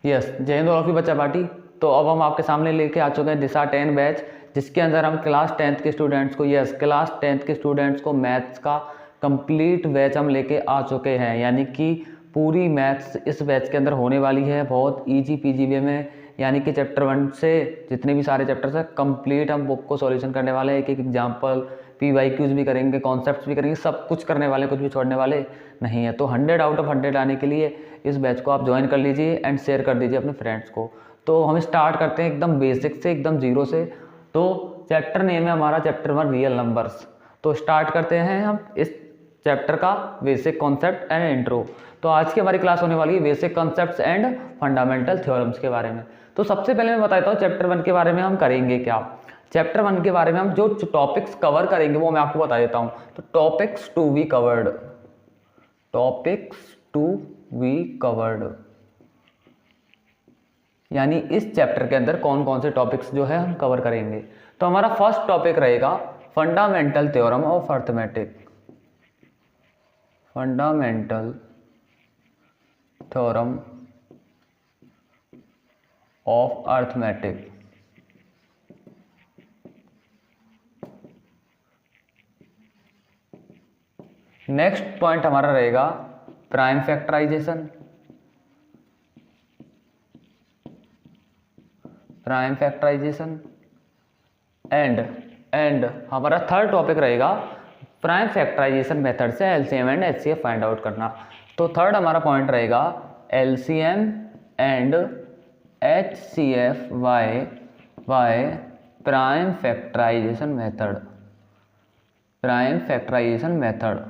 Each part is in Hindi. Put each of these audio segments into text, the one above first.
यस, जय हिंद ऑल ऑफ यू बच्चा पार्टी। तो अब हम आपके सामने लेके आ चुके हैं दिशा 10 बैच, जिसके अंदर हम क्लास 10th के स्टूडेंट्स को क्लास 10th के स्टूडेंट्स को मैथ्स का कंप्लीट बैच हम लेके आ चुके हैं। यानी कि पूरी मैथ्स इस बैच के अंदर होने वाली है बहुत ईजी पीजी वे में। यानी कि चैप्टर 1 से जितने भी सारे चैप्टर्स हैं कंप्लीट हम बुक को सॉल्यूशन करने वाले हैं। एक एक एग्जाम्पल, PYQs भी करेंगे, कॉन्सेप्ट्स भी करेंगे, सब कुछ करने वाले, कुछ भी छोड़ने वाले नहीं है। तो 100 आउट ऑफ 100 आने के लिए इस बैच को आप ज्वाइन कर लीजिए एंड शेयर कर दीजिए अपने फ्रेंड्स को। तो हम स्टार्ट करते हैं एकदम बेसिक से, एकदम जीरो से। तो चैप्टर नेम है हमारा चैप्टर 1 रियल नंबर्स। तो स्टार्ट करते हैं हम इस चैप्टर का बेसिक कॉन्सेप्ट एंड इंट्रो। तो आज की हमारी क्लास होने वाली है basic concepts and fundamental theorems के बारे में। तो सबसे पहले मैं बताता हूँ चैप्टर 1 के बारे में हम करेंगे क्या। चैप्टर 1 के बारे में हम जो टॉपिक्स कवर करेंगे वो मैं आपको बता देता हूँ। तो topics to be covered, topics to be covered, यानी इस चैप्टर के अंदर कौन कौन से टॉपिक्स जो है हम कवर करेंगे। तो हमारा फर्स्ट टॉपिक रहेगा fundamental theorem of arithmetic, fundamental theorem of arithmetic. Next point हमारा रहेगा prime factorisation, prime factorisation and हमारा थर्ड टॉपिक रहेगा प्राइम फैक्टराइजेशन मेथड से LCM and HCF find out करना। तो थर्ड हमारा पॉइंट रहेगा LCM and HCF by prime factorisation method, prime factorisation method.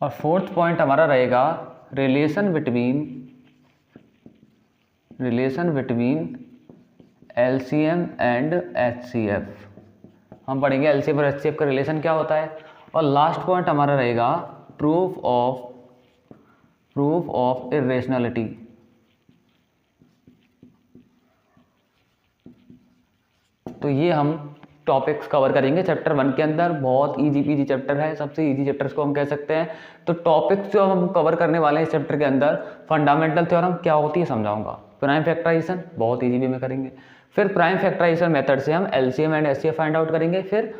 और फोर्थ पॉइंट हमारा रहेगा relation between LCM and HCF. हम पढ़ेंगे एलसीएम और एचसीएफ का रिलेशन क्या होता है। और लास्ट पॉइंट हमारा रहेगा प्रूफ ऑफ इरेशनलिटी। तो ये हम टॉपिक्स कवर करेंगे चैप्टर 1 के अंदर। बहुत इजी पीजी चैप्टर है, सबसे इजी चैप्टर्स को हम कह सकते हैं। तो टॉपिक्स जो हम कवर करने वाले हैं इस चैप्टर के अंदर, फंडामेंटल थ्योरम क्या होती है समझाऊंगा, प्राइम फैक्टराइजेशन बहुत इजी वे में करेंगे, फिर प्राइम फैक्टराइजेशन मेथड से हम LCM and HCF find out करेंगे, फिर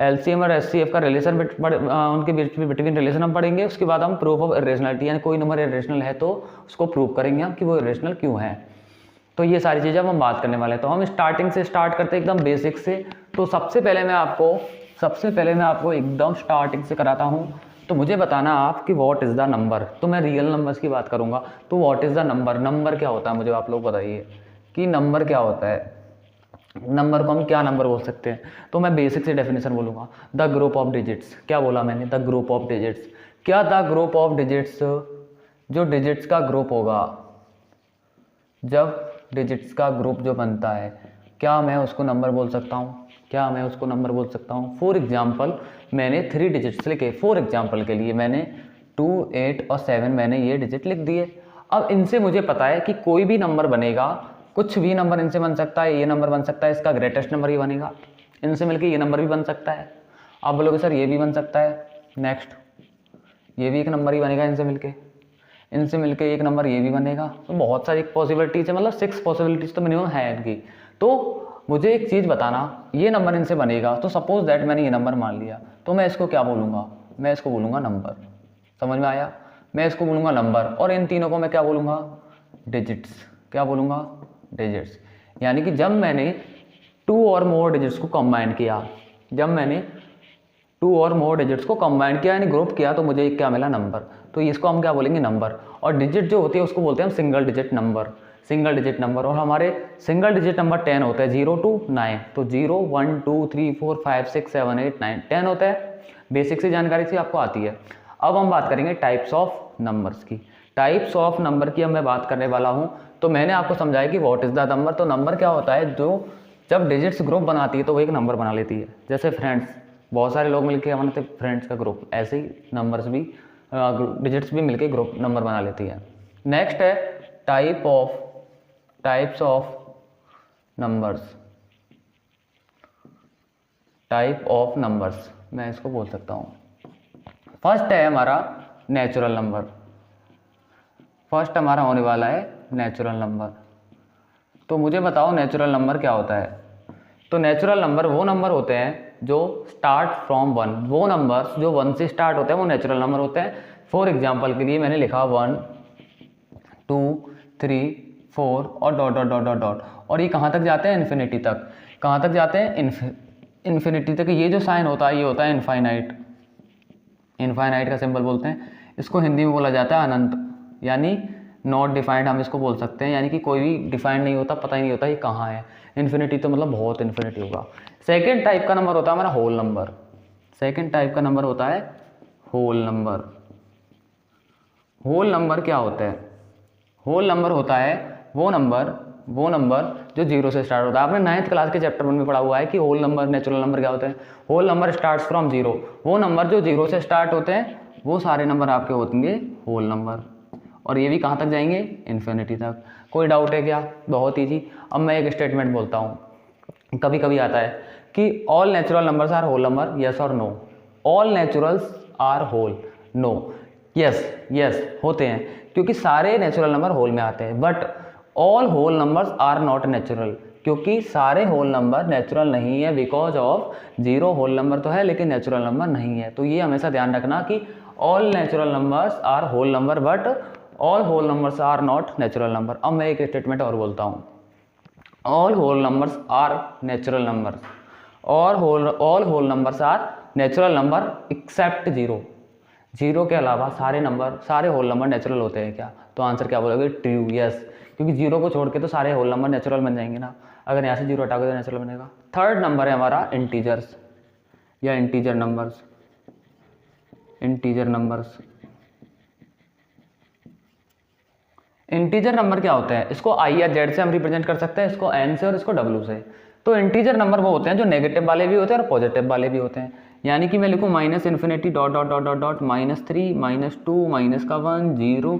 एलसीएम और एचसीएफ का रिलेशन उनके बिटवीन रिलेशन हम पढ़ेंगे। उसके बाद हम प्रूफ ऑफ इरेशनलिटी, यानी कोई नंबर इरेशनल है तो उसको प्रूव करेंगे हम कि वो इरेशनल क्यों है। तो ये सारी चीज़ें हम बात करने वाले हैं। तो हम स्टार्टिंग से स्टार्ट करते हैं एकदम बेसिक से। तो सबसे पहले मैं आपको एकदम स्टार्टिंग से कराता हूँ। तो मुझे बताना आप कि व्हाट इज़ द नंबर। तो मैं रियल नंबर्स की बात करूँगा। तो what is the number, number क्या होता है मुझे आप लोग बताइए कि नंबर क्या होता है। नंबर को हम क्या नंबर बोल सकते हैं। तो मैं बेसिक से डेफिनेशन बोलूँगा, द ग्रुप ऑफ डिजिट्स। क्या बोला मैंने, द ग्रुप ऑफ डिजिट्स। क्या द ग्रुप ऑफ डिजिट्स, जो डिजिट्स का ग्रुप होगा, जब डिजिट्स का ग्रुप जो बनता है, क्या मैं उसको नंबर बोल सकता हूँ, क्या मैं उसको नंबर बोल सकता हूँ। फॉर एग्जाम्पल मैंने 3 डिजिट्स लिखे, फॉर एग्जाम्पल के लिए मैंने 2, 8 और 7 मैंने ये डिजिट लिख दिए। अब इनसे मुझे पता है कि कोई भी नंबर बनेगा, कुछ भी नंबर इनसे बन सकता है। ये नंबर बन सकता है, इसका ग्रेटेस्ट नंबर ही बनेगा। इनसे मिलके ये नंबर भी बन सकता है। आप बोलोगे सर ये भी बन सकता है, नेक्स्ट ये भी एक नंबर ही बनेगा इनसे मिलके एक नंबर ये भी बनेगा। तो बहुत सारी पॉसिबिलिटीज़ है, मतलब 6 पॉसिबिलिटीज़ तो मिनिमम है इनकी। तो मुझे एक चीज़ बताना, ये नंबर इनसे बनेगा। तो सपोज दैट मैंने ये नंबर मान लिया, तो मैं इसको क्या बोलूँगा, मैं इसको बोलूँगा नंबर। समझ में आया, मैं इसको बोलूँगा नंबर। और इन तीनों को मैं क्या बोलूँगा, डिजिट्स। क्या बोलूँगा, डिजिट्स। यानी कि जब मैंने 2 और मोर डिजिट्स को कंबाइन किया, जब मैंने 2 और मोर डिजिट्स को कंबाइन किया यानी ग्रुप किया, तो मुझे क्या मिला, नंबर। तो इसको हम क्या बोलेंगे, नंबर। और डिजिट जो होती है उसको बोलते हैं हम single digit number, single digit number. और हमारे सिंगल डिजिट नंबर 10 होता है, 0 to 9। तो 0, 1, 2, 3, 4, 5, 6, 7, 8, 9, 10 होता है। बेसिक सी जानकारी सी आपको आती है। अब हम बात करेंगे टाइप्स ऑफ नंबर्स की। टाइप्स ऑफ नंबर की अब मैं बात करने वाला हूँ। तो मैंने आपको समझाया कि व्हाट इज़ द नंबर। तो नंबर क्या होता है, जो जब डिजिट्स ग्रुप बनाती है तो वो एक नंबर बना लेती है। जैसे फ्रेंड्स, बहुत सारे लोग मिलकर बनाते हैं फ्रेंड्स का ग्रुप, ऐसे ही नंबर्स भी, डिजिट्स भी मिलके ग्रुप नंबर बना लेती है। नेक्स्ट है types of numbers, type of numbers मैं इसको बोल सकता हूँ। फर्स्ट है हमारा नेचुरल नंबर, फर्स्ट हमारा होने वाला है नेचुरल नंबर। तो मुझे बताओ नेचुरल नंबर क्या होता है। तो नेचुरल नंबर वो नंबर होते हैं जो स्टार्ट फ्रॉम वन, वो नंबर्स जो वन से स्टार्ट होते हैं वो नेचुरल नंबर होते हैं। फॉर एग्जाम्पल के लिए मैंने लिखा 1 2 3 4 और dot dot dot dot dot, और ये कहाँ तक जाते हैं? इन्फिनिटी तक। कहाँ तक जाते हैं? इन्फिनिटी तक। ये जो साइन होता है ये होता है इनफाइनाइट। इनफाइनाइट का सिंबल बोलते हैं इसको, हिंदी में बोला जाता है अनंत, यानी नॉट डिफाइंड हम इसको बोल सकते हैं, यानी कि कोई भी डिफाइंड नहीं होता, पता ही नहीं होता ये कहाँ है। इन्फिनिटी तो मतलब बहुत इन्फिनिटी होगा। सेकेंड टाइप का नंबर होता है हमारा होल नंबर। सेकेंड टाइप का नंबर होता है होल नंबर। होल नंबर क्या होता है? होल नंबर होता है वो नंबर जो जीरो से स्टार्ट होता है। आपने 9th क्लास के चैप्टर 1 में पढ़ा हुआ है कि होल नंबर नेचुरल नंबर क्या होते हैं। Whole number starts from zero, वो नंबर जो जीरो से स्टार्ट होते हैं वो सारे नंबर आपके होंगे होल नंबर, और ये भी कहाँ तक जाएंगे? इन्फिनिटी तक। कोई डाउट है क्या? बहुत ईजी। अब मैं एक स्टेटमेंट बोलता हूँ, कभी कभी आता है कि all natural numbers are whole number, yes और no. All naturals are whole, no. Yes होते हैं क्योंकि सारे नेचुरल नंबर होल में आते हैं, but all whole numbers are not natural, क्योंकि सारे होल नंबर नेचुरल नहीं है, because of zero whole number तो है लेकिन नेचुरल नंबर नहीं है। तो ये हमेशा ध्यान रखना कि all natural numbers are whole number but all whole numbers are not natural number. अब मैं एक स्टेटमेंट और बोलता हूँ, all whole numbers are natural numbers, all whole numbers are natural number except zero. Zero के अलावा सारे होल नंबर नेचुरल होते हैं क्या? तो आंसर क्या बोलोगे? ट्रू, यस, क्योंकि जीरो को छोड़ के तो सारे होल नंबर नेचुरल बन जाएंगे ना। अगर यहाँ से जीरो हटाओगे तो नेचुरल बनेगा। थर्ड नंबर है हमारा इंटीजर्स या इंटीजर नंबर्स। इंटीजर नंबर क्या होते हैं? इसको आई या जेड से हम रिप्रेजेंट कर सकते हैं, इसको एन से और इसको डब्ल्यू से। तो इंटीजर नंबर वो होते हैं जो नेगेटिव वाले भी होते हैं और पॉजिटिव वाले भी होते हैं। यानी कि मैं लिखूँ -∞ dot dot dot dot dot -3 -2 -1 0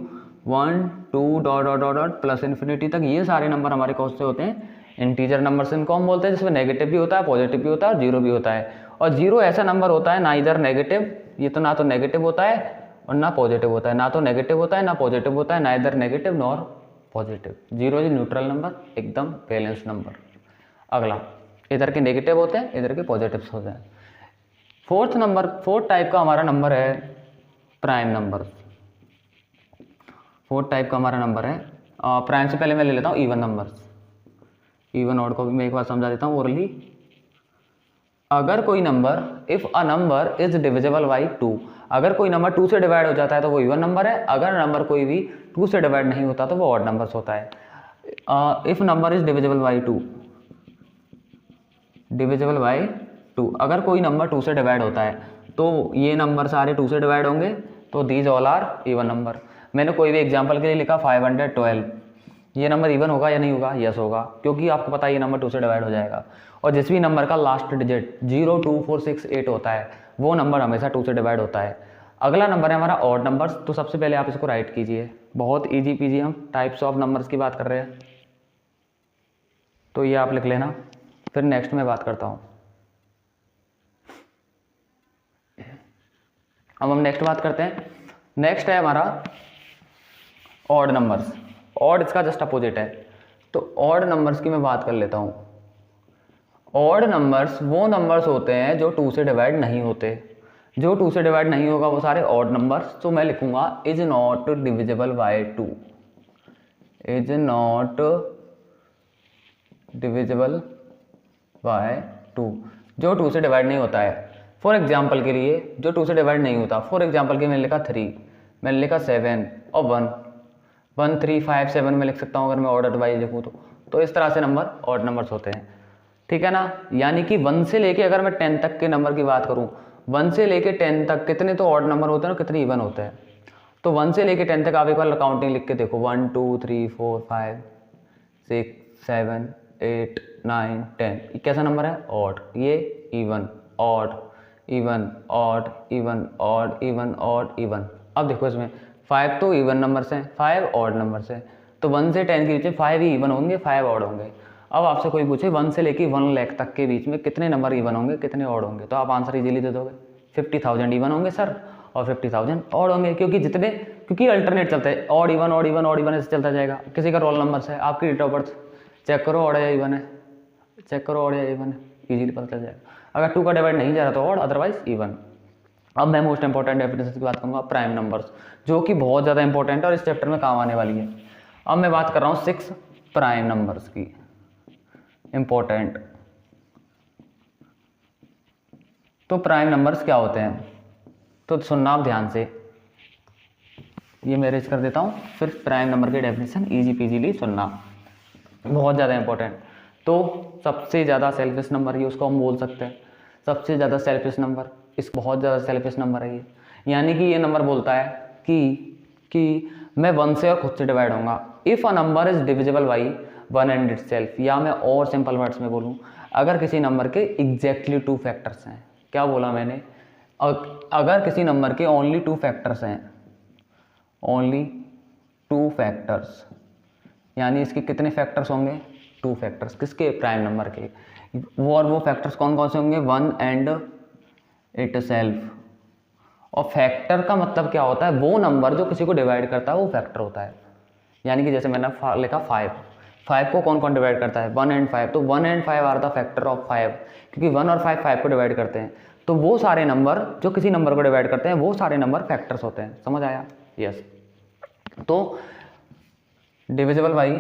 1 2 dot dot dot dot plus infinity तक, ये सारे नंबर हमारे कौन से होते हैं? इंटीजर नंबर से इनको हम बोलते हैं, जिसमें नेगेटिव भी होता है, पॉजिटिव भी होता है और जीरो भी होता है। और जीरो ऐसा नंबर होता है ना इधर नेगेटिव, ये तो ना तो नेगेटिव होता है और ना पॉजिटिव होता है, ना तो नेगेटिव होता है ना पॉजिटिव होता है, ना इधर negative nor positive. Zero is neutral number, एकदम बैलेंस नंबर। अगला, इधर के नेगेटिव होते हैं, इधर के पॉजिटिव्स होते हैं। फोर्थ टाइप का हमारा नंबर है प्राइम नंबर। फोर्थ टाइप का हमारा नंबर है प्राइम से पहले मैं ले लेता हूँ इवन नंबर्स। इवन ऑड को भी मैं एक बार समझा देता हूँ ओरली। अगर कोई number, if a number is divisible by 2, अगर कोई नंबर 2 से डिवाइड हो जाता है तो वो इवन नंबर है। अगर नंबर कोई भी 2 से डिवाइड नहीं होता तो वो ऑड नंबर्स होता है। If number is divisible by 2, divisible by 2, अगर कोई नंबर 2 से डिवाइड होता है तो ये नंबर सारे 2 से डिवाइड होंगे, तो these all are even number. मैंने कोई भी एग्जांपल के लिए लिखा 512, ये नंबर इवन होगा या नहीं होगा? यस होगा, क्योंकि आपको पता है ये नंबर 2 से डिवाइड हो जाएगा। और जिस भी नंबर का लास्ट डिजिट 0 2 4 6 8 होता है वो नंबर हमेशा 2 से डिवाइड होता है। अगला नंबर है हमारा ऑड नंबर्स। तो सबसे पहले आप इसको राइट कीजिए, बहुत ईजी पीजी, हम टाइप्स ऑफ नंबर्स की बात कर रहे हैं तो ये आप लिख लेना, फिर नेक्स्ट में बात करता हूँ। अब हम नेक्स्ट बात करते हैं। नेक्स्ट है हमारा ऑड नंबर्स। ऑड इसका जस्ट अपोजिट है, तो ऑड नंबर्स की मैं बात कर लेता हूँ। ऑड नंबर्स वो नंबर्स होते हैं जो 2 से डिवाइड नहीं होते। जो 2 से डिवाइड नहीं होगा वो सारे ऑड नंबर्स। तो मैं लिखूंगा is not divisible by 2, is not divisible by 2, जो 2 से डिवाइड नहीं होता है। फॉर एग्जाम्पल के लिए जो 2 से डिवाइड नहीं होता, फॉर एग्जाम्पल के मैंने लिखा 3, मैंने लिखा 7 और 1 3 5 7 में लिख सकता हूँ अगर मैं ऑर्डर वाइज लिखूँ तो इस तरह से नंबर ऑड नंबर्स होते हैं, ठीक है ना। यानी कि 1 से लेके अगर मैं 10 तक के नंबर की बात करूँ, 1 से लेके 10 तक कितने तो ऑड नंबर होते हैं और कितने इवन होते हैं। तो 1 से लेके 10 तक आप एक बार काउंटिंग लिख के देखो, 1 2 3 4 5 6 7 8 9 10, ये कैसा नंबर है? ऑड। ये even, odd, even, odd, even, odd, even, odd, even. अब देखो इसमें 5 तो इवन नंबर्स हैं, 5 ऑड नंबर्स हैं, तो 1 से 10 के बीच 5 ही इवन होंगे, 5 ऑड होंगे। अब आपसे कोई पूछे 1 से लेके 1 लाख तक के बीच में कितने नंबर इवन होंगे, कितने ऑड होंगे, तो आप आंसर इजीली दे दोगे, 50,000 इवन होंगे सर और 50,000 ऑड होंगे, क्योंकि जितने क्योंकि अल्टरनेट चलता है, odd even odd even odd even ऐसे चलता जाएगा। किसी का रोल नंबर है, आपकी डेट ऑफ बर्थ चेक करो, ऑड या इवन है, चेक करो ऑड या इवन है, इजीली पता चल जाएगा। अगर 2 का डिवाइड नहीं जा रहा तो ऑड, अदरवाइज इवन। अब मैं मोस्ट इंपॉर्टेंट डेफिनेशन की बात करूँगा, प्राइम नंबर्स, जो कि बहुत ज़्यादा इंपॉर्टेंट है और इस चैप्टर में काम आने वाली है। अब मैं बात कर रहा हूँ 6 प्राइम नंबर्स की, इंपॉर्टेंट। तो प्राइम नंबर्स क्या होते हैं, तो सुनना आप ध्यान से, ये मैं रेज कर देता हूँ, फिर प्राइम नंबर की डेफिनेशन इजी पीजीली सुनना, बहुत ज़्यादा इंपॉर्टेंट। तो सबसे ज़्यादा सेल्फिश नंबर ये उसको हम बोल सकते हैं, सबसे ज़्यादा सेल्फिश नंबर, इस बहुत ज़्यादा सेल्फिश नंबर है ये। यानी कि ये नंबर बोलता है कि मैं 1 से और खुद से डिवाइड होऊंगा। If a number is divisible by 1 and it self, या मैं और सिंपल वर्ड्स में बोलूँ, अगर किसी नंबर के एग्जैक्टली 2 फैक्टर्स हैं। क्या बोला मैंने, अगर किसी नंबर के ओनली 2 फैक्टर्स हैं, ओनली 2 फैक्टर्स, यानी इसके कितने फैक्टर्स होंगे, 2 फैक्टर्स, किसके, प्राइम नंबर के। वो फैक्टर्स कौन कौन से होंगे, 1 एंड इट सेल्फ। और फैक्टर का मतलब क्या होता है, वो नंबर जो किसी को डिवाइड करता है वो फैक्टर होता है। यानी कि जैसे मैंने लिखा 5 को कौन कौन डिवाइड करता है, 1 एंड 5, तो 1 and 5 are the factor of 5, क्योंकि 1 और 5 को डिवाइड करते हैं। तो वो सारे नंबर जो किसी नंबर को डिवाइड करते हैं वो सारे नंबर फैक्टर्स होते हैं। समझ आया, यस। तो divisible by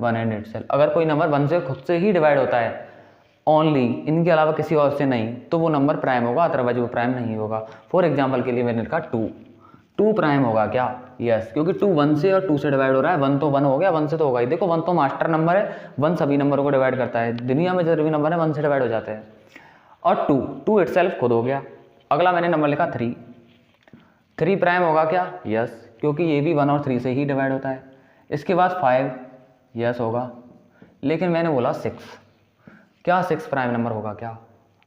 1 and it self, अगर कोई नंबर 1 से खुद से ही डिवाइड होता है ओनली, इनके अलावा किसी और से नहीं, तो वो नंबर प्राइम होगा, अदरवाइज वो प्राइम नहीं होगा। फॉर एग्जाम्पल के लिए मैंने लिखा 2 प्राइम होगा क्या, यस, क्योंकि 2 1 से और 2 से डिवाइड हो रहा है। 1 तो 1 हो गया, 1 से तो होगा ही। देखो 1 तो मास्टर नंबर है, 1 सभी नंबरों को डिवाइड करता है, दुनिया में जितने भी नंबर है 1 से डिवाइड हो जाते हैं। और 2 इटसेल्फ खुद हो गया। अगला मैंने नंबर लिखा 3 प्राइम होगा क्या, यस, क्योंकि ये भी 1 और 3 से ही डिवाइड होता है। इसके बाद 5, यस होगा। लेकिन मैंने बोला 6, क्या 6 प्राइम नंबर होगा क्या,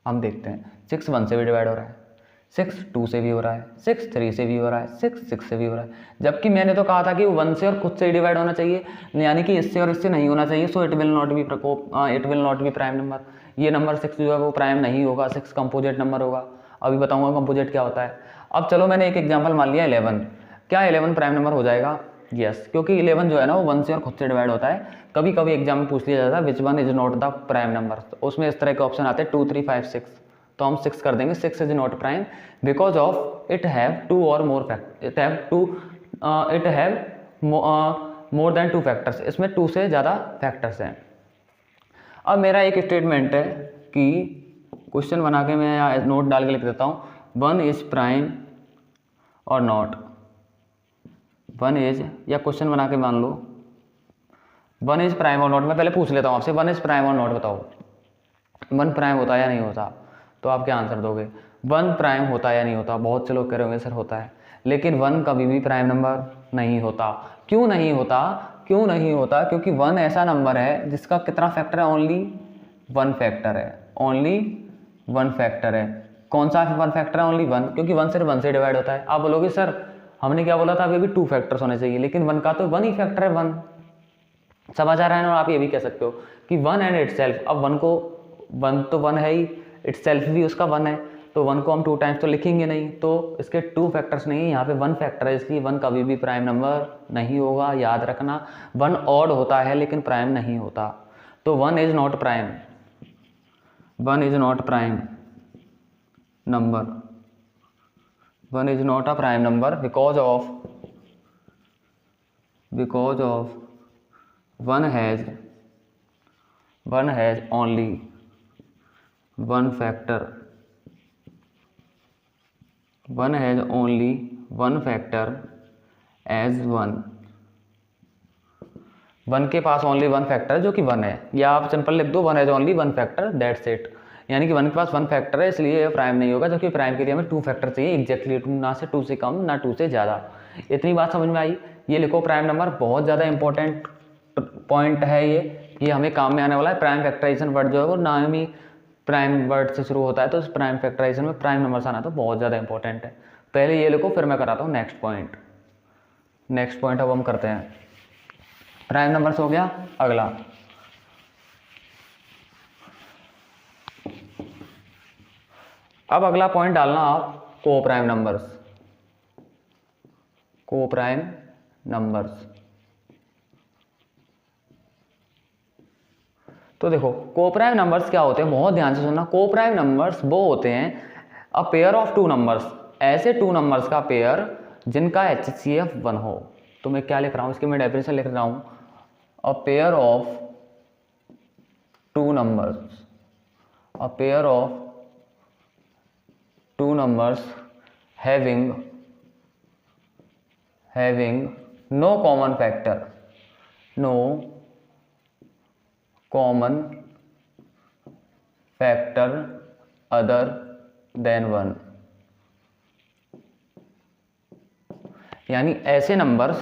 हम देखते हैं। 6 1 से भी डिवाइड हो रहा है, 6 2 से भी हो रहा है, 6 3 से भी हो रहा है, 6 6 से भी हो रहा है। जबकि मैंने तो कहा था कि 1 से और खुद से ही डिवाइड होना चाहिए, यानी कि इससे और इससे नहीं होना चाहिए। So it will not be prime number. ये नंबर 6 जो है वो प्राइम नहीं होगा, 6 कंपोजिट नंबर होगा। अभी बताऊंगा कंपोजिट क्या होता है। अब चलो मैंने एक एग्जाम्पल मान लिया 11, क्या 11 प्राइम नंबर हो जाएगा, यस, क्योंकि 11 जो है ना वो 1 से और खुद से डिवाइड होता है। कभी कभी एग्जाम में पूछ लिया जाता है which one is not the prime number, तो उसमें इस तरह के ऑप्शन आते हैं 2 3 5 6, तो हम 6 कर देंगे। 6 is not prime because of it have 2 और more factor, it have more than 2 factors, इसमें 2 से ज़्यादा फैक्टर्स हैं। अब मेरा एक स्टेटमेंट है कि क्वेश्चन बना के मैं नोट डाल के लिख देता हूँ, 1 इज प्राइम और नॉट, 1 इज, या क्वेश्चन बना के मान लो 1 इज प्राइम और नॉट। मैं पहले पूछ लेता हूँ आपसे, 1 इज प्राइम और नॉट बताओ, 1 प्राइम होता है या नहीं होता, तो आप क्या आंसर दोगे, 1 प्राइम होता है या नहीं होता। बहुत से लोग कह रहे होंगे सर होता है, लेकिन 1 कभी भी प्राइम नंबर नहीं होता। क्यों नहीं होता, क्यों नहीं होता, क्योंकि 1 ऐसा नंबर है जिसका कितना फैक्टर है, ओनली 1 फैक्टर है, ओनली 1 फैक्टर है। कौन सा 1 फैक्टर है, ओनली 1, क्योंकि 1 सिर्फ 1 से डिवाइड होता है। आप बोलोगे सर हमने क्या बोला था, अभी भी 2 फैक्टर्स होने चाहिए, लेकिन 1 का तो 1 ही फैक्टर है, 1। समझ आ रहा है ना। आप ये भी कह सकते हो कि 1 एंड इट सेल्फ, अब 1 को 1 तो 1 है ही, इट सेल्फ भी उसका 1 है, तो 1 को हम 2 टाइम्स तो लिखेंगे नहीं, तो इसके 2 फैक्टर्स नहीं है, यहाँ पे 1 फैक्टर है, इसलिए 1 कभी भी प्राइम नंबर नहीं होगा, याद रखना। 1 ऑड होता है लेकिन प्राइम नहीं होता, तो 1 is not prime, 1 is not prime number, 1 is not a prime number because of 1 has only 1 factor, 1 has only 1 factor as 1, 1 के पास ओनली 1 फैक्टर है जो कि 1 है, या आप सिंपल लिख दो 1 has only 1 factor, that's it. यानी कि 1 के पास 1 फैक्टर है, इसलिए ये प्राइम नहीं होगा, जबकि प्राइम के लिए हमें 2 फैक्टर चाहिए एग्जैक्टली, ना से 2 से कम ना 2 से ज़्यादा। इतनी बात समझ में आई। ये लिखो प्राइम नंबर, बहुत ज़्यादा इंपॉर्टेंट पॉइंट है ये हमें काम में आने वाला है। प्राइम फैक्टराइजेशन वर्ड जो है वो नाम ही प्राइम वर्ड से शुरू होता है, तो इस प्राइम फैक्टराइजेशन में प्राइम नंबर्स आना तो बहुत ज़्यादा इंपॉर्टेंट है। पहले ये लिखो, फिर मैं कराता हूँ नेक्स्ट पॉइंट अब हम करते हैं। प्राइम नंबर्स हो गया। अगला अब अगला पॉइंट डालना आप कोप्राइम नंबर्स। कोप्राइम नंबर्स, तो देखो कोप्राइम नंबर्स क्या होते हैं, बहुत ध्यान से सुनना। कोप्राइम नंबर्स वो होते हैं a pair of two numbers, ऐसे टू नंबर्स का पेयर जिनका HCF 1 हो। तो मैं क्या लिख रहा हूँ, इसकी मैं डेफिनेशन लिख रहा हूँ, a pair of two numbers, a pair of two numbers having no common factor, no common factor other than 1। यानी ऐसे नंबर्स,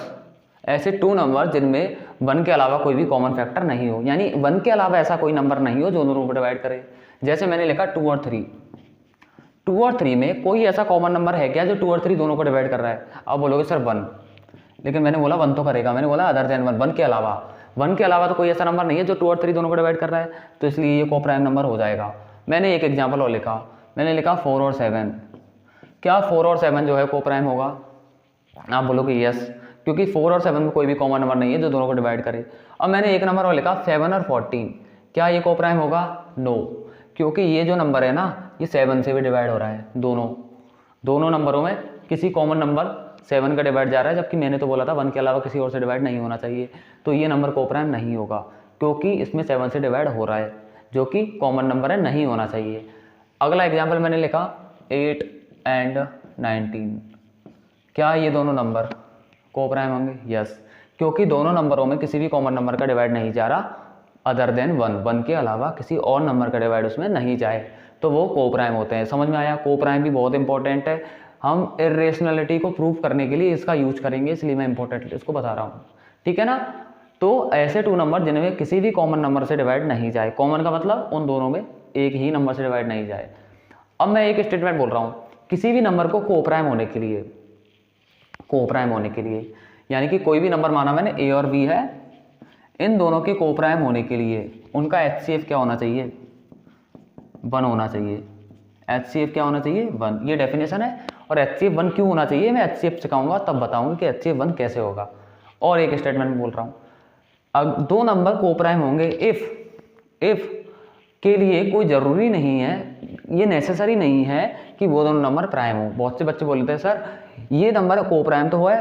ऐसे टू नंबर जिनमें 1 के अलावा कोई भी कॉमन फैक्टर नहीं हो, यानी 1 के अलावा ऐसा कोई नंबर नहीं हो जो दोनों को डिवाइड करे। जैसे मैंने लिखा 2 और 3, 2 और 3 में कोई ऐसा कॉमन नंबर है क्या जो 2 और 3 दोनों को डिवाइड कर रहा है? आप बोलोगे सर 1, लेकिन मैंने बोला 1 तो करेगा, मैंने बोला अदर देन 1, 1 के अलावा, 1 के अलावा तो कोई ऐसा नंबर नहीं है जो 2 और 3 दोनों को डिवाइड कर रहा है, तो इसलिए ये कोप्राइम नंबर हो जाएगा। मैंने एक एग्जाम्पल और लिखा, मैंने लिखा 4 और 7। क्या 4 और 7 जो है कोप्राइम होगा? आप बोलोगे यस, क्योंकि 4 और 7 में कोई भी कॉमन नंबर नहीं है जो दोनों को डिवाइड करे। अब मैंने एक नंबर और लिखा 7 और 14, क्या ये कोप्राइम होगा? नो, क्योंकि ये जो नंबर है ना ये 7 से भी डिवाइड हो रहा है। दोनों नंबरों में किसी कॉमन नंबर 7 का डिवाइड जा रहा है, जबकि मैंने तो बोला था 1 के अलावा किसी और से डिवाइड नहीं होना चाहिए, तो ये नंबर कोप्राइम नहीं होगा, क्योंकि इसमें 7 से डिवाइड हो रहा है जो कि कॉमन नंबर है, नहीं होना चाहिए। अगला एग्जाम्पल मैंने लिखा 8 एंड 19, क्या ये दोनों नंबर कोप्राइम होंगे? यस, क्योंकि दोनों नंबरों में किसी भी कॉमन नंबर का डिवाइड नहीं जा रहा अदर देन 1 के अलावा किसी और नंबर का डिवाइड उसमें नहीं जाए, तो वो कोप्राइम होते हैं। समझ में आया? कोप्राइम भी बहुत इंपॉर्टेंट है, हम इरेशनलिटी को प्रूव करने के लिए इसका यूज करेंगे, इसलिए मैं इंपॉर्टेंट इसको बता रहा हूँ, ठीक है ना। तो ऐसे टू नंबर जिनमें किसी भी कॉमन नंबर से डिवाइड नहीं जाए, कॉमन का मतलब उन दोनों में एक ही नंबर से डिवाइड नहीं जाए। अब मैं एक स्टेटमेंट बोल रहा हूँ, किसी भी नंबर को कोप्राइम होने के लिए, कोप्राइम होने के लिए यानी कि कोई भी नंबर माना मैंने A और B है, इन दोनों के कोप्राइम होने के लिए उनका HCF क्या होना चाहिए? 1 होना चाहिए। HCF क्या होना चाहिए? 1, ये डेफिनेशन है। और HCF 1 क्यों होना चाहिए मैं HCF सिखाऊंगा, तब बताऊंगा कि HCF 1 कैसे होगा। और एक स्टेटमेंट बोल रहा हूँ, अब दो नंबर कोप्राइम होंगे इफ के लिए कोई ज़रूरी नहीं है, ये नेसेसरी नहीं है कि वो दोनों नंबर प्राइम हो। बहुत से बच्चे बोलते हैं सर ये नंबर कोप्राइम तो है,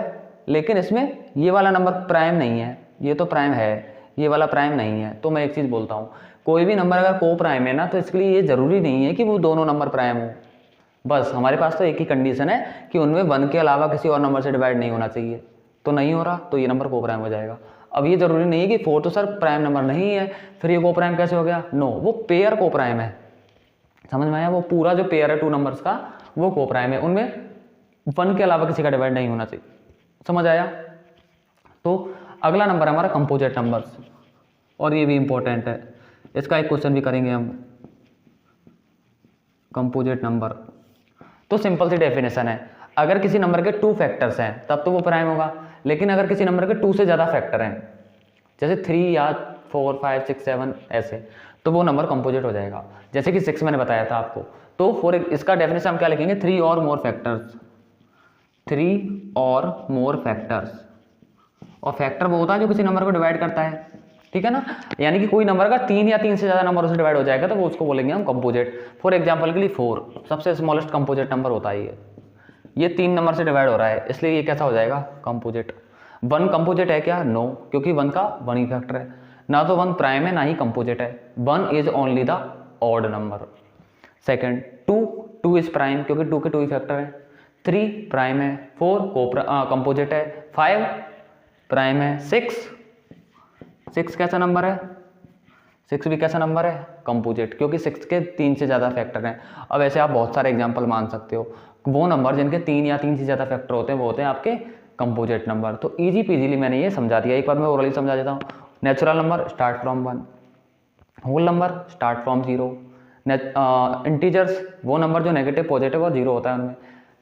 लेकिन इसमें ये वाला नंबर प्राइम नहीं है, ये तो प्राइम है, ये वाला प्राइम नहीं है। तो मैं एक चीज़ बोलता हूँ, कोई भी नंबर अगर कोप्राइम है ना, तो इसके लिए ये ज़रूरी नहीं है कि वो दोनों नंबर प्राइम हो। बस हमारे पास तो एक ही कंडीशन है कि उनमें 1 के अलावा किसी और नंबर से डिवाइड नहीं होना चाहिए, तो नहीं हो रहा तो ये नंबर कोप्राइम हो जाएगा। अब ये ज़रूरी नहीं है कि 4 तो सर प्राइम नंबर नहीं है, फिर ये कोप्राइम कैसे हो गया? नो, वो पेयर कोप्राइम है। समझ में आया? वो पूरा जो पेयर है टू नंबर्स का वो कोप्राइम है, उनमें 1 के अलावा किसी का डिवाइड नहीं होना चाहिए। समझ आया? तो अगला नंबर है हमारा कंपोजिट नंबर्स, और ये भी इंपॉर्टेंट है, इसका एक क्वेश्चन भी करेंगे हम। कंपोजिट नंबर तो सिंपल सी डेफिनेशन है, अगर किसी नंबर के 2 फैक्टर्स हैं तब तो वो प्राइम होगा, लेकिन अगर किसी नंबर के 2 से ज़्यादा फैक्टर हैं, जैसे 3 या 4, 5, 6, 7 ऐसे, तो वो नंबर कंपोजिट हो जाएगा। जैसे कि 6 मैंने बताया था आपको, तो फॉर इसका डेफिनेशन हम क्या लिखेंगे? 3 और मोर फैक्टर्स, 3 और मोर फैक्टर्स। और फैक्टर वो होता है जो किसी नंबर को डिवाइड करता है, ठीक है ना। यानी कि कोई नंबर अगर 3 या 3 से ज़्यादा नंबरों से डिवाइड हो जाएगा तो वो उसको बोलेंगे हम कंपोजिट। फॉर एग्जांपल के लिए 4 सबसे स्मॉलेस्ट कंपोजिट नंबर होता है, ये 3 नंबर से डिवाइड हो रहा है, इसलिए ये कैसा हो जाएगा? कंपोजिट। 1 कंपोजिट है क्या? नो, क्योंकि 1 का 1 ही फैक्टर है, ना तो 1 प्राइम है ना ही कंपोजिट है। 1 is only the odd number. Second, 2 is prime क्योंकि 2 के 2 ही फैक्टर है। 3 प्राइम है, 4 कंपोजिट है, 5 प्राइम है, 6 कैसा नंबर है? 6 भी कैसा नंबर है? कंपोजिट, क्योंकि 6 के 3 से ज़्यादा फैक्टर हैं। अब ऐसे आप बहुत सारे एग्जांपल मान सकते हो, वो नंबर जिनके 3 या 3 से ज़्यादा फैक्टर होते हैं वो होते हैं आपके कंपोजिट नंबर। तो इजी पीजीली मैंने ये समझा दिया, एक बार मैं ओरली समझा देता हूँ। Natural number start from 1, whole number start from 0, integers वो नंबर जो नेगेटिव पॉजिटिव और 0 होता है उनमें,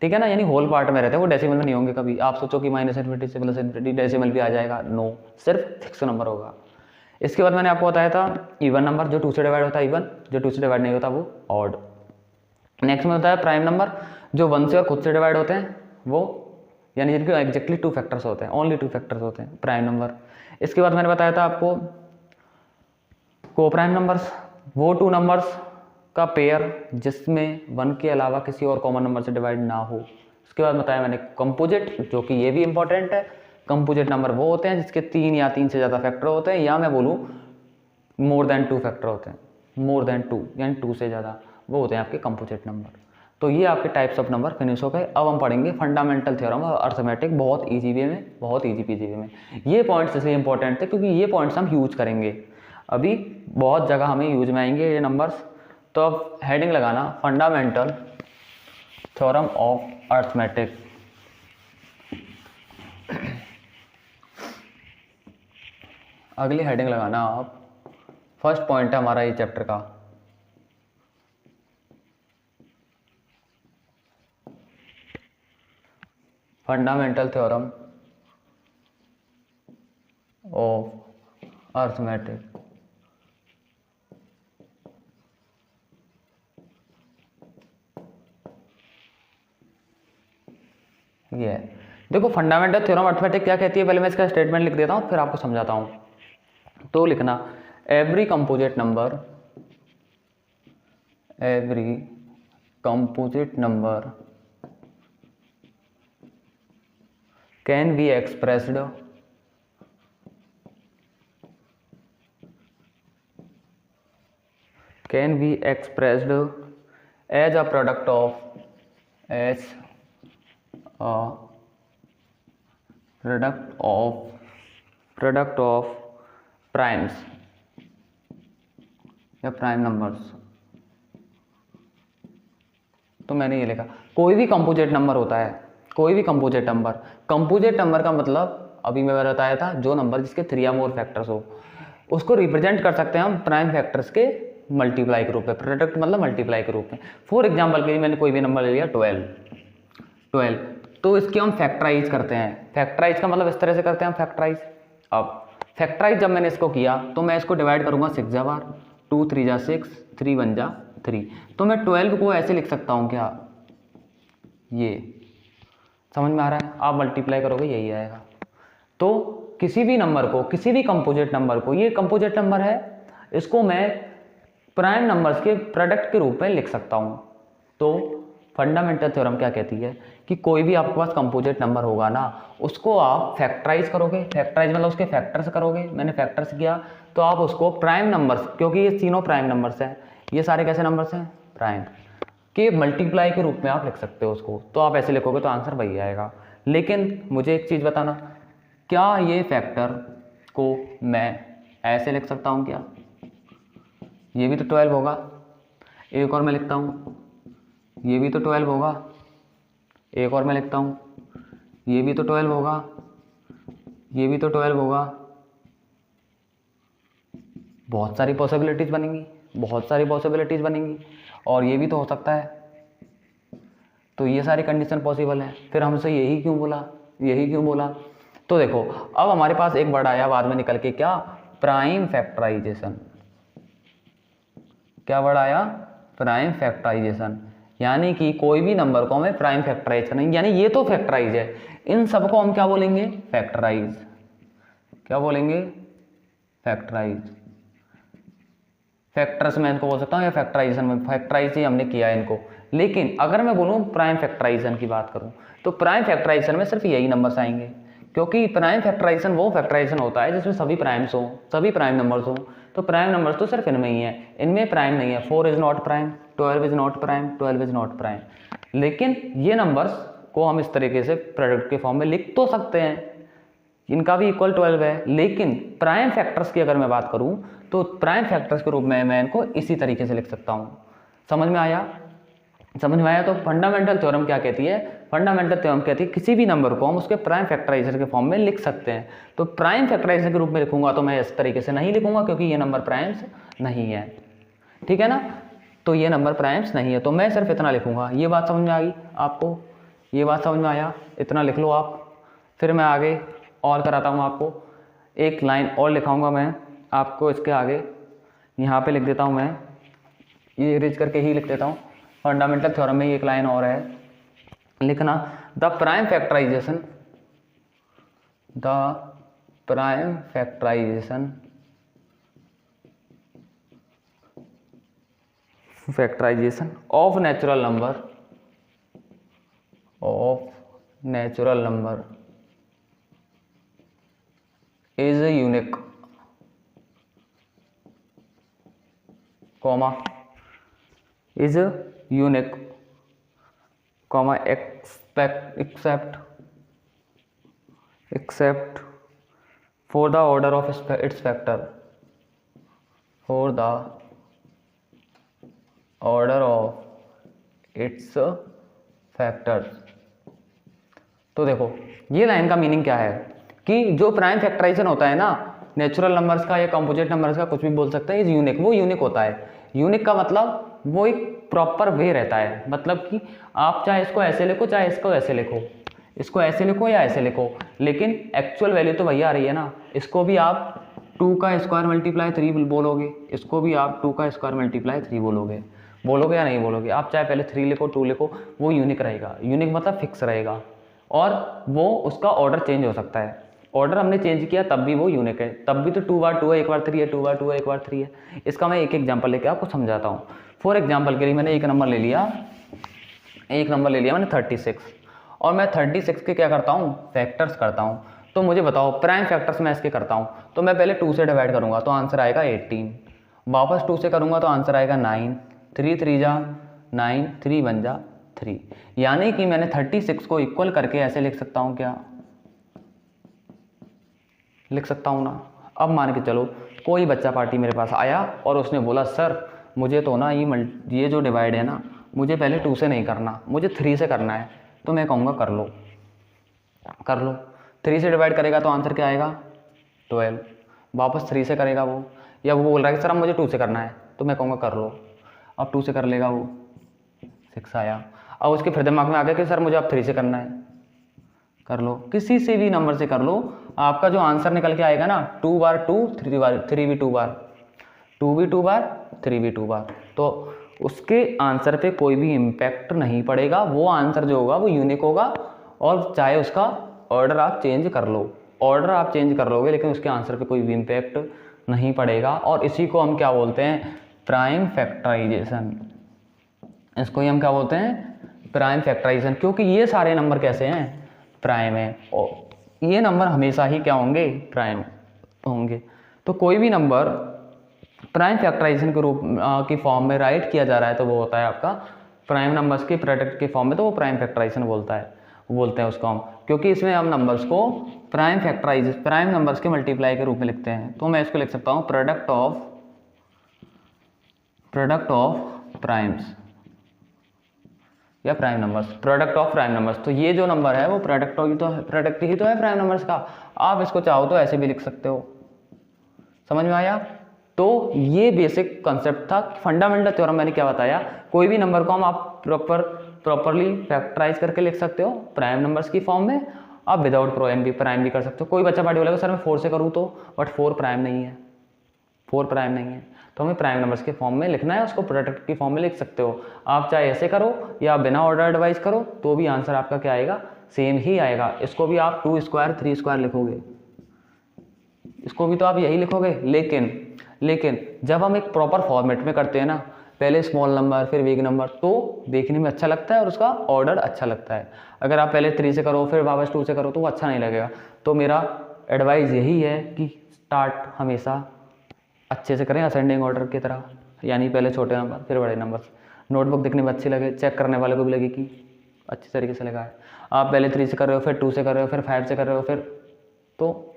ठीक है ना, यानी होल पार्ट में रहते हैं, वो डेसिमल में नहीं होंगे कभी। आप सोचो कि -∞ से +∞ डेसिमल भी आ जाएगा, नो, सिर्फ फिक्स नंबर होगा। इसके बाद मैंने आपको बताया था इवन नंबर जो 2 से डिवाइड होता है इवन, जो 2 से डिवाइड नहीं होता वो ऑड। नेक्स्ट में होता है प्राइम नंबर, जो 1 से और खुद से डिवाइड होते हैं, वो यानी जिनके एग्जैक्टली 2 फैक्टर्स होते हैं, ओनली 2 फैक्टर्स होते हैं, प्राइम नंबर। इसके बाद मैंने बताया था आपको को प्राइम नंबर्स, वो 2 नंबर्स का पेयर जिसमें 1 के अलावा किसी और कॉमन नंबर से डिवाइड ना हो। उसके बाद बताया मैंने कंपोजिट, जो कि ये भी इंपॉर्टेंट है। कंपोजिट नंबर वो होते हैं जिसके 3 या 3 से ज़्यादा फैक्टर होते हैं, या मैं बोलूँ मोर देन 2 फैक्टर होते हैं, मोर देन 2 यानी 2 से ज़्यादा, वो होते हैं आपके कंपोजिट नंबर। तो ये आपके टाइप्स ऑफ नंबर फिनिश हो गए। अब हम पढ़ेंगे फंडामेंटल थ्योरम और अर्थमेटिक, बहुत ईजी वे में, बहुत ईजी पीजी वे में। ये पॉइंट्स इसलिए इंपॉर्टेंट थे क्योंकि ये पॉइंट्स हम यूज करेंगे, अभी बहुत जगह हमें यूज में आएंगे ये नंबर्स। तो अब हेडिंग लगाना फंडामेंटल थ्योरम ऑफ अर्थमेटिक। अगली हेडिंग लगाना आप, फर्स्ट पॉइंट है हमारा ये चैप्टर का, फंडामेंटल थ्योरम ऑफ अर्थमेटिक। ये है, देखो फंडामेंटल थ्योरम अर्थमेटिक क्या कहती है, पहले मैं इसका स्टेटमेंट लिख देता हूँ फिर आपको समझाता हूँ। तो लिखना every composite number can be expressed as a product of primes या प्राइम नंबर्स। तो मैंने ये लिखा, कोई भी कंपोजिट नंबर होता है, कोई भी कंपोजिट नंबर का मतलब अभी मैं बताया था, जो नंबर जिसके 3 या मोर फैक्टर्स हो उसको रिप्रेजेंट कर सकते हैं हम प्राइम फैक्टर्स के मल्टीप्लाई के रूप में, प्रोडक्ट मतलब मल्टीप्लाई के रूप में। फॉर एग्जांपल के लिए मैंने कोई भी नंबर ले लिया 12, तो इसके हम फैक्टराइज करते हैं। फैक्टराइज का मतलब इस तरह से करते हैं हम फैक्टराइज। अब फैक्टराइज जब मैंने इसको किया तो मैं इसको डिवाइड करूंगा 6 बार, 2 3 जा 6, 3 1 जा 3। तो मैं 12 को ऐसे लिख सकता हूँ क्या, ये समझ में आ रहा है? आप मल्टीप्लाई करोगे यही आएगा। तो किसी भी नंबर को, किसी भी कंपोजिट नंबर को, ये कंपोजिट नंबर है, इसको मैं प्राइम नंबर्स के प्रोडक्ट के रूप में लिख सकता हूँ। तो फंडामेंटल थ्योरम क्या कहती है कि कोई भी आपके पास कंपोजिट नंबर होगा ना, उसको आप फैक्टराइज करोगे, फैक्टराइज मतलब उसके फैक्टर्स करोगे। मैंने फैक्टर्स किया तो आप उसको प्राइम नंबर्स, क्योंकि ये तीनों प्राइम नंबर्स हैं, ये सारे कैसे नंबर्स हैं, प्राइम के मल्टीप्लाई के रूप में आप लिख सकते हो उसको। तो आप ऐसे लिखोगे तो आंसर वही आएगा। लेकिन मुझे एक चीज़ बताना, क्या ये फैक्टर को मैं ऐसे लिख सकता हूँ क्या, ये भी तो 12 होगा, एक और मैं लिखता हूँ, ये भी तो 12 होगा, एक और मैं लिखता हूँ, ये भी तो 12 होगा, ये भी तो 12 होगा। बहुत सारी पॉसिबिलिटीज़ बनेंगी, और ये भी तो हो सकता है। तो ये सारी कंडीशन पॉसिबल है। फिर हमसे यही क्यों बोला? तो देखो अब हमारे पास एक वर्ड आया बाद में निकल के, क्या, प्राइम फैक्टराइजेशन। क्या वर्ड आया, प्राइम फैक्टराइजेशन। यानी कि कोई भी नंबर को हमें प्राइम फैक्टराइज करना है, यानी ये तो फैक्टराइज है, इन सबको हम क्या बोलेंगे, फैक्टराइज। क्या बोलेंगे, फैक्टराइज। फैक्टर्स में इनको बोल सकता हूँ या फैक्टराइजेशन में, फैक्टराइज ही हमने किया है इनको। लेकिन अगर मैं बोलूँ प्राइम फैक्टराइजेशन की बात करूँ तो प्राइम फैक्टराइजेशन में सिर्फ यही नंबर्स आएंगे, क्योंकि प्राइम फैक्टराइजेशन वो फैक्टराइजेशन होता है जिसमें सभी प्राइम्स हों, सभी प्राइम नंबर्स हों। तो प्राइम नंबर्स तो सिर्फ इनमें ही है, इनमें प्राइम नहीं है। 4 is not prime, 12 is not prime, 12 is not prime. लेकिन ये नंबर्स को हम इस तरीके से प्रोडक्ट के फॉर्म में लिख तो सकते हैं, इनका भी इक्वल 12 है। लेकिन प्राइम फैक्टर्स की अगर मैं बात करूं तो प्राइम फैक्टर्स के रूप में मैं इनको इसी तरीके से लिख सकता हूं। समझ में आया? तो फंडामेंटल थ्योरम क्या कहती है, फंडामेंटल थ्योरम कहती है किसी भी नंबर को हम उसके प्राइम फैक्टराइजर के फॉर्म में लिख सकते हैं। तो प्राइम फैक्टराइजर के रूप में लिखूंगा तो मैं इस तरीके से नहीं लिखूंगा, क्योंकि ये नंबर प्राइम्स नहीं है, ठीक है ना। तो ये नंबर प्राइम्स नहीं है, तो मैं सिर्फ इतना लिखूंगा। ये बात समझ में आ गई आपको? ये बात समझ में आया? इतना लिख लो आप। फिर मैं आगे और कराता हूँ आपको, एक लाइन और लिखाऊंगा मैं आपको इसके आगे, यहाँ पे लिख देता हूँ मैं, ये इरेज करके ही लिख देता हूँ। फंडामेंटल थ्योरम में एक लाइन और है लिखना, the prime factorisation of natural number is unique, comma is unique, comma except for the order of its factor, for the order of its factors। तो देखो ये लाइन का मीनिंग क्या है कि जो प्राइम फैक्टराइजेशन होता है ना नेचुरल नंबर्स का या कंपोजिट नंबर्स का, कुछ भी बोल सकते हैं, इज यूनिक, वो यूनिक होता है। यूनिक का मतलब वो एक प्रॉपर वे रहता है, मतलब कि आप चाहे इसको ऐसे लिखो चाहे इसको ऐसे लिखो, इसको ऐसे लिखो या ऐसे लिखो, लेकिन एक्चुअल वैल्यू तो वही आ रही है ना। इसको भी आप 2 का स्क्वायर मल्टीप्लाई 3 बोलोगे, इसको भी आप 2 का स्क्वायर मल्टीप्लाई 3 बोलोगे या नहीं बोलोगे। आप चाहे पहले 3 लिखो 2 लिखो, वो यूनिक रहेगा। यूनिक मतलब फिक्स रहेगा और वो उसका ऑर्डर चेंज हो सकता है। ऑर्डर हमने चेंज किया तब भी वो यूनिक है, तब भी तो 2 बार 2 है, 1 बार 3 है, 2 बार 2 है, 1 बार 3 है। इसका मैं एक एग्जांपल लेके आपको समझाता हूँ। फॉर एग्जांपल के लिए मैंने एक नंबर ले लिया मैंने 36, और मैं 36 के क्या करता हूँ, फैक्टर्स करता हूँ। तो मुझे बताओ प्राइम फैक्टर्स मैं इसके करता हूँ, तो मैं पहले 2 से डिवाइड करूँगा तो आंसर आएगा 18, वापस 2 से करूँगा तो आंसर आएगा 9, 3 3 जा 9, 3 1 जा 3। यानी कि मैंने 36 को इक्वल करके ऐसे लिख सकता हूँ, क्या लिख सकता हूँ ना। अब मान के चलो कोई बच्चा पार्टी मेरे पास आया और उसने बोला सर मुझे तो ना ये जो डिवाइड है ना, मुझे पहले 2 से नहीं करना, मुझे 3 से करना है। तो मैं कहूँगा कर लो। 3 से डिवाइड करेगा तो आंसर क्या आएगा 12, वापस 3 से करेगा वो, या वो बोल रहा है कि सर अब मुझे 2 से करना है, तो मैं कहूँगा कर लो। अब 2 से कर लेगा वो, 6 आया। अब उसके फिर दिमाग में आ गया कि सर मुझे अब 3 से करना है, कर लो। किसी से भी नंबर से कर लो, आपका जो आंसर निकल के आएगा ना 2 बार 2 3 बार 3 भी 2 बार 2 भी 2 बार 3 भी 2 बार, तो उसके आंसर पे कोई भी इम्पैक्ट नहीं पड़ेगा। वो आंसर जो होगा वो यूनिक होगा, और चाहे उसका ऑर्डर आप चेंज कर लोगे लेकिन उसके आंसर पे कोई भी इम्पैक्ट नहीं पड़ेगा। और इसी को हम क्या बोलते हैं, प्राइम फैक्टराइजेशन। इसको ही हम क्या बोलते हैं, प्राइम फैक्टराइजेशन। क्योंकि ये सारे नंबर कैसे हैं, प्राइम है, और ये नंबर हमेशा ही क्या होंगे, प्राइम होंगे। तो कोई भी नंबर प्राइम फैक्टराइजेशन के रूप की फॉर्म में राइट किया जा रहा है तो वो होता है आपका प्राइम नंबर्स के प्रोडक्ट के फॉर्म में, तो वो प्राइम फैक्टराइजेशन बोलते हैं उसको हम। क्योंकि इसमें हम नंबर्स को प्राइम नंबर्स के मल्टीप्लाई के रूप में लिखते हैं। तो मैं इसको लिख सकता हूँ प्रोडक्ट ऑफ प्राइम्स या prime numbers, product of prime numbers. तो ये जो नंबर है वो प्रोडक्ट ही तो है प्राइम नंबर्स का। आप इसको चाहो तो ऐसे भी लिख सकते हो। समझ में आया? तो ये बेसिक कंसेप्ट था। फंडामेंटल थ्योरम मैंने क्या बताया, कोई भी नंबर को हम आप प्रॉपरली फैक्टराइज करके लिख सकते हो प्राइम नंबर्स की फॉर्म में। आप विदाउट प्राइम भी कर सकते हो। कोई बच्चा पार्टी बोलेगा सर मैं 4 से करूँ तो, बट 4 प्राइम नहीं है, तो हमें प्राइम नंबर्स के फॉर्म में लिखना है, उसको प्रोडक्ट की फॉर्म में लिख सकते हो। आप चाहे ऐसे करो या बिना ऑर्डर डिवाइस करो तो भी आंसर आपका क्या आएगा, सेम ही आएगा। इसको भी आप 2 स्क्वायर 3 स्क्वायर लिखोगे, इसको भी तो आप यही लिखोगे। लेकिन जब हम एक प्रॉपर फॉर्मेट में करते हैं ना, पहले स्मॉल नंबर फिर बिग नंबर, तो देखने में अच्छा लगता है और उसका ऑर्डर अच्छा लगता है। अगर आप पहले 3 से करो फिर वापस 2 से करो तो वो अच्छा नहीं लगेगा। तो मेरा एडवाइस यही है कि स्टार्ट हमेशा अच्छे से करें, असेंडिंग ऑर्डर की तरह, यानी पहले छोटे नंबर फिर बड़े नंबर। नोटबुक दिखने में अच्छी लगे, चेक करने वाले को भी लगे कि अच्छी तरीके से लगा है। आप पहले 3 से कर रहे हो फिर 2 से कर रहे हो फिर 5 से कर रहे हो फिर, तो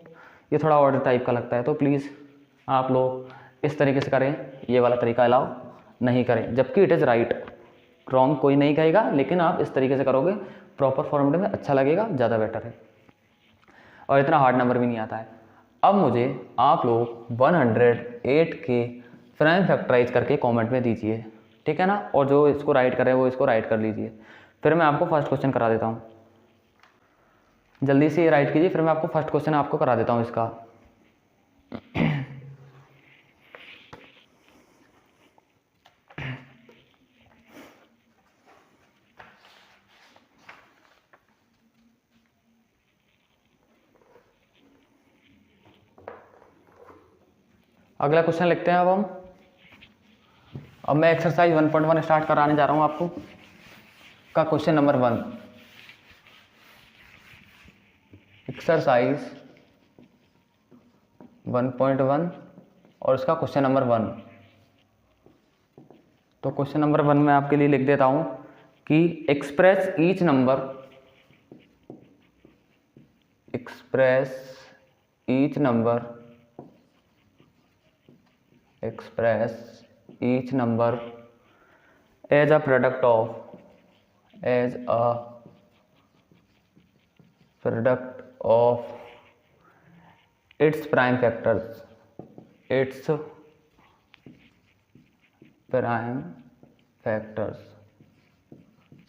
ये थोड़ा ऑर्डर टाइप का लगता है। तो प्लीज़ आप लोग इस तरीके से करें, ये वाला तरीका अलाउ नहीं करें, जबकि इट इज़ राइट। रॉन्ग कोई नहीं कहेगा, लेकिन आप इस तरीके से करोगे प्रॉपर फॉर्मेट में, अच्छा लगेगा, ज़्यादा बेटर है और इतना हार्ड नंबर भी नहीं आता है। अब मुझे आप लोग 108 के प्राइम फैक्टराइज करके कमेंट में दीजिए, ठीक है ना। और जो इसको राइट कर रहे हैं वो इसको राइट कर लीजिए, फिर मैं आपको फर्स्ट क्वेश्चन करा देता हूँ। जल्दी से ये राइट कीजिए, फिर मैं आपको फर्स्ट क्वेश्चन आपको करा देता हूँ इसका। अगला क्वेश्चन लिखते हैं अब मैं एक्सरसाइज 1.1 स्टार्ट कराने जा रहा हूँ आपको का क्वेश्चन नंबर 1। एक्सरसाइज 1.1 और इसका क्वेश्चन नंबर 1। तो क्वेश्चन नंबर 1 में आपके लिए लिख देता हूँ कि express each number as a product of its prime factors,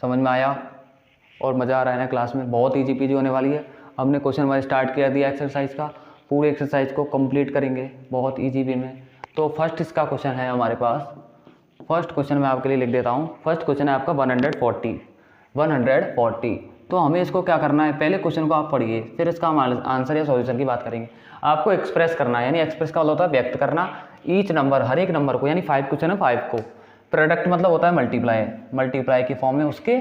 समझ में आया? और मज़ा आ रहा है ना क्लास में? बहुत ईजी पीजी होने वाली है। हमने क्वेश्चन वाइज स्टार्ट किया दिया एक्सरसाइज का, पूरे एक्सरसाइज को कंप्लीट करेंगे बहुत ईजी वे में। तो फर्स्ट इसका क्वेश्चन है हमारे पास। फर्स्ट क्वेश्चन मैं आपके लिए लिख देता हूँ। फर्स्ट क्वेश्चन है आपका 140। तो हमें इसको क्या करना है, पहले क्वेश्चन को आप पढ़िए, फिर इसका हम आंसर या सॉल्यूशन की बात करेंगे। आपको एक्सप्रेस करना है, यानी एक्सप्रेस का मतलब होता है व्यक्त करना, ईच नंबर, हर एक नंबर को, यानी 5 क्वेश्चन है 5 को। प्रोडक्ट मतलब होता है मल्टीप्लाई की फॉर्म में, उसके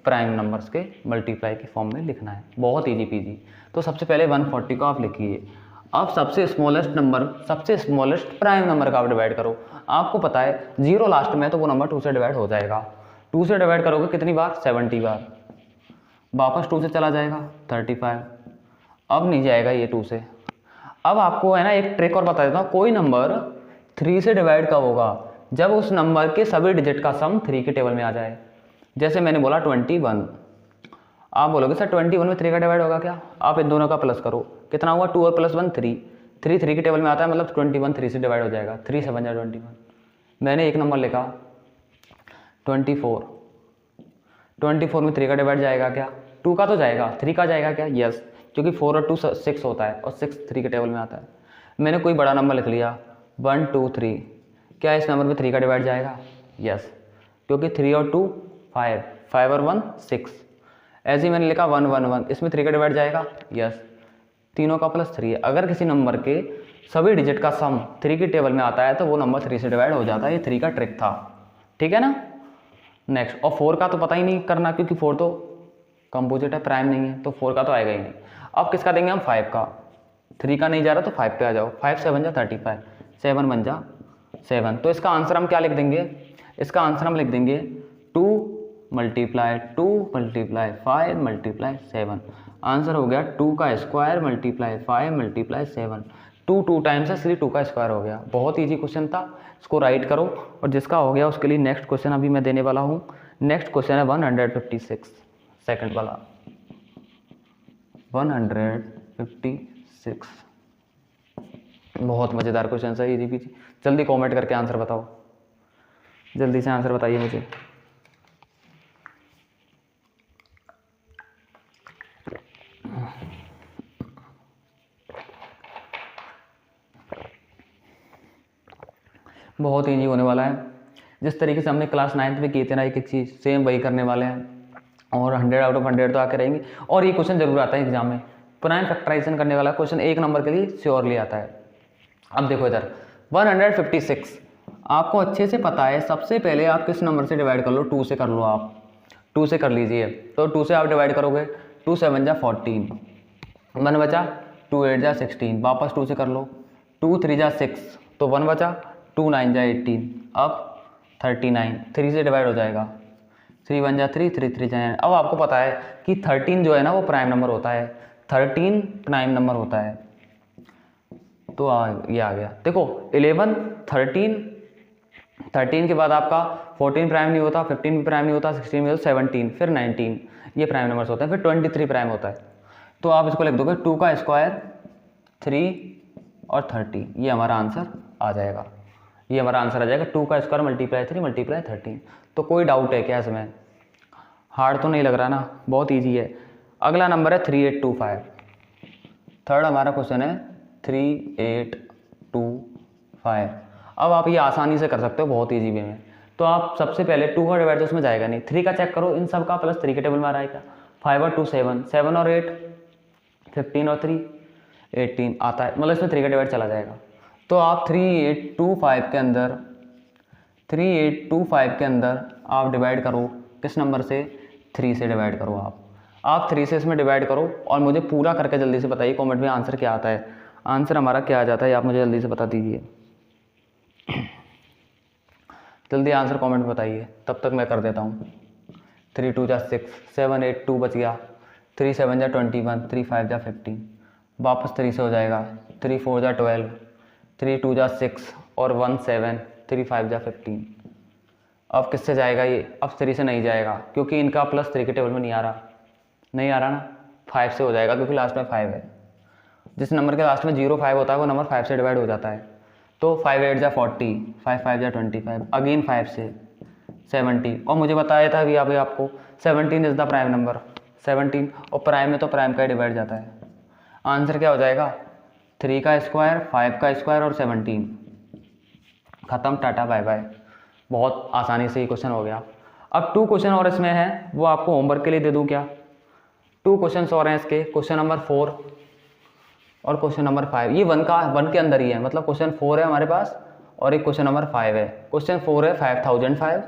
प्राइम नंबर्स के मल्टीप्लाई की फॉर्म में लिखना है। बहुत ईजी पीजी। तो सबसे पहले 140 को आप लिखिए। अब सबसे स्मॉलेस्ट प्राइम नंबर का आप डिवाइड करो। आपको पता है 0 लास्ट में, तो वो नंबर 2 से डिवाइड हो जाएगा। 2 से डिवाइड करोगे कितनी बार? 70 बार। वापस 2 से चला जाएगा 35। अब नहीं जाएगा ये 2 से। अब आपको है ना एक ट्रिक और बता देता हूँ। कोई नंबर 3 से डिवाइड कब होगा? जब उस नंबर के सभी डिजिट का सम 3 के टेबल में आ जाए। जैसे मैंने बोला 21, आप बोलोगे सर 21 में 3 का डिवाइड होगा क्या? आप इन दोनों का प्लस करो, कितना हुआ? 2 और +1 3। 3 के टेबल में आता है, मतलब 21 3 से डिवाइड हो जाएगा। 3 7 जा 21। मैंने एक नंबर लिखा 24 में 3 का डिवाइड जाएगा क्या? 2 का तो जाएगा, 3 का जाएगा क्या? यस, क्योंकि 4 और 2 6 होता है, और 6 3 के टेबल में आता है। मैंने कोई बड़ा नंबर लिख लिया 1 2 3, क्या इस नंबर में 3 का डिवाइड जाएगा? यस, क्योंकि 3 और 2 5, 5 और 1 6। ऐसे ही मैंने लिखा 1 1 1, इसमें 3 का डिवाइड जाएगा? यस, तीनों का +3 है। अगर किसी नंबर के सभी डिजिट का सम 3 की टेबल में आता है तो वो नंबर 3 से डिवाइड हो जाता है। ये 3 का ट्रिक था, ठीक है ना? नेक्स्ट, और 4 का तो पता ही नहीं करना, क्योंकि 4 तो कंपोजिट है, प्राइम नहीं है, तो 4 का तो आएगा ही नहीं। अब किसका देंगे हम? 5 का। 3 का नहीं जा रहा तो 5 पे आ जाओ। 5 7 जा 35, 7 1 जा 7। तो इसका आंसर हम क्या लिख देंगे? इसका आंसर हम लिख देंगे 2 × 5 × 7। आंसर हो गया 2 का स्क्वायर × 5 × 7। 2 2 टाइम्स है, इसलिए 2 का स्क्वायर हो गया। बहुत ईजी क्वेश्चन था, इसको राइट करो। और जिसका हो गया उसके लिए नेक्स्ट क्वेश्चन अभी मैं देने वाला हूँ। नेक्स्ट क्वेश्चन है 156, सेकंड वाला 156। बहुत मज़ेदार क्वेश्चन है, ईजी पीजी। जल्दी कमेंट करके आंसर बताओ, जल्दी से आंसर बताइए मुझे। बहुत ईजी होने वाला है। जिस तरीके से हमने क्लास 9th में किए थे ना एक चीज़, सेम वही करने वाले हैं, और 100 आउट ऑफ 100 तो आके रहेंगे। और ये क्वेश्चन जरूर आता है एग्जाम में, प्राइम फैक्टराइजेशन करने वाला क्वेश्चन 1 नंबर के लिए श्योरली आता है। अब देखो इधर 156, आपको अच्छे से पता है। सबसे पहले आप किस नंबर से डिवाइड कर लो? 2 से कर लो। आप 2 से कर लीजिए। तो 2 से आप डिवाइड करोगे, 2 7 जा 14, 1 बचा, 2 8 जा 16, वापस 2 से कर लो, 2 3 जा 6, तो 1 बचा, 2 9 जा 18, अब 39, 3 से डिवाइड हो जाएगा, 3 1 जा 3, 3 3 जा 9। अब आपको पता है कि 13 जो है ना वो प्राइम नंबर होता है, 13 प्राइम नंबर होता है। तो ये आ गया। देखो 11 13 के बाद आपका 14 प्राइम नहीं होता, 15 भी प्राइम नहीं होता, 16 भी होता, 17, फिर 19, ये प्राइम नंबर्स होते हैं, फिर 23 प्राइम होता है। तो आप इसको लिख दोगे 2 का स्क्वायर 3 और 30, ये हमारा आंसर आ जाएगा। 2 का स्क्वायर × 3 × 13। तो कोई डाउट है क्या इसमें? हार्ड तो नहीं लग रहा ना, बहुत ईजी है। अगला नंबर है 3825। थर्ड हमारा क्वेश्चन है 3825। अब आप ये आसानी से कर सकते हो, बहुत ईजी वे में। तो आप सबसे पहले 2 का डिवाइड तो उसमें जाएगा नहीं, 3 का चेक करो, इन सब का +3 के टेबल में आ रहा है क्या? 5 और 2 7, 7 और 8 15 और 3 18 आता है, मतलब इसमें 3 का डिवाइड चला जाएगा। तो आप 3825 के अंदर आप डिवाइड करो, किस नंबर से, 3 से डिवाइड करो। आप 3 से इसमें डिवाइड करो और मुझे पूरा करके जल्दी से बताइए कमेंट में आंसर क्या आता है। आंसर हमारा क्या आ जाता है आप मुझे जल्दी से बता दीजिए। जल्दी आंसर कमेंट में बताइए, तब तक मैं कर देता हूँ। 3 2 जा 6, 7 8 2 बच गया, 3 7 जा 21, 3 5 जा 15, वापस 3 से हो जाएगा, 3 4 जा 12, 3 2 जा 6 और 1 7, 3 5 जा 15। अब किससे जाएगा ये, अब 3 से नहीं जाएगा क्योंकि इनका +3 के टेबल में नहीं आ रहा ना। 5 से हो जाएगा क्योंकि लास्ट में 5 है। जिस नंबर के लास्ट में 0 5 होता है वो नंबर 5 से डिवाइड हो जाता है। तो 5 8 जा 40, 5 5 जा 25, अगेन 5 से 70। और मुझे बताया था अभी आपको 17 इज़ द प्राइम नंबर, 17 और प्राइम में तो प्राइम का ही डिवाइड जाता है। आंसर क्या हो जाएगा, 3 का स्क्वायर, 5 का स्क्वायर और 17। ख़त्म, टाटा बाय बाय। बहुत आसानी से ये क्वेश्चन हो गया। अब 2 क्वेश्चन और इसमें है, वो आपको होमवर्क के लिए दे दूँ क्या। 2 क्वेश्चन और हैं इसके, क्वेश्चन नंबर 4 और क्वेश्चन नंबर 5। ये 1 के अंदर ही है, मतलब क्वेश्चन 4 है हमारे पास और एक क्वेश्चन नंबर 5 है। क्वेश्चन 4 है 5005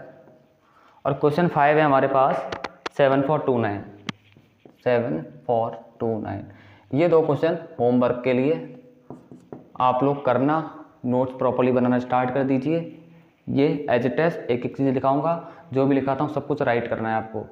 और क्वेश्चन 5 है हमारे पास 7429, 7429। ये 2 क्वेश्चन होमवर्क के लिए आप लोग करना, नोट्स प्रॉपर्ली बनाना स्टार्ट कर दीजिए। ये एज ए टेस्ट एक चीज़ लिखाऊंगा, जो भी लिखाता हूँ सब कुछ राइट करना है आपको।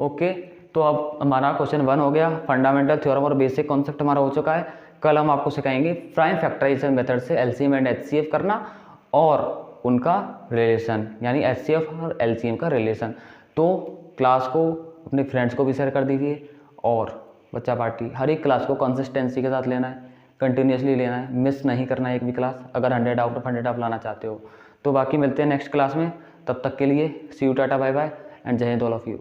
ओके, तो अब हमारा क्वेश्चन 1 हो गया, फंडामेंटल थ्योरम और बेसिक कॉन्सेप्ट हमारा हो चुका है। कल हम आपको सिखाएंगे प्राइम फैक्टराइजेशन मेथड से एलसीएम एंड एचसीएफ करना और उनका रिलेशन, यानी एचसीएफ और एलसीएम का रिलेशन। तो क्लास को अपने फ्रेंड्स को भी शेयर कर दीजिए और बच्चा पार्टी हर एक क्लास को कंसिस्टेंसी के साथ लेना है, कंटिन्यूसली लेना है, मिस नहीं करना है एक भी क्लास, अगर 100 आउट ऑफ 100 आप लाना चाहते हो। तो बाकी मिलते हैं नेक्स्ट क्लास में, तब तक के लिए see you, tata bye bye and जय हिंद ऑल ऑफ यू।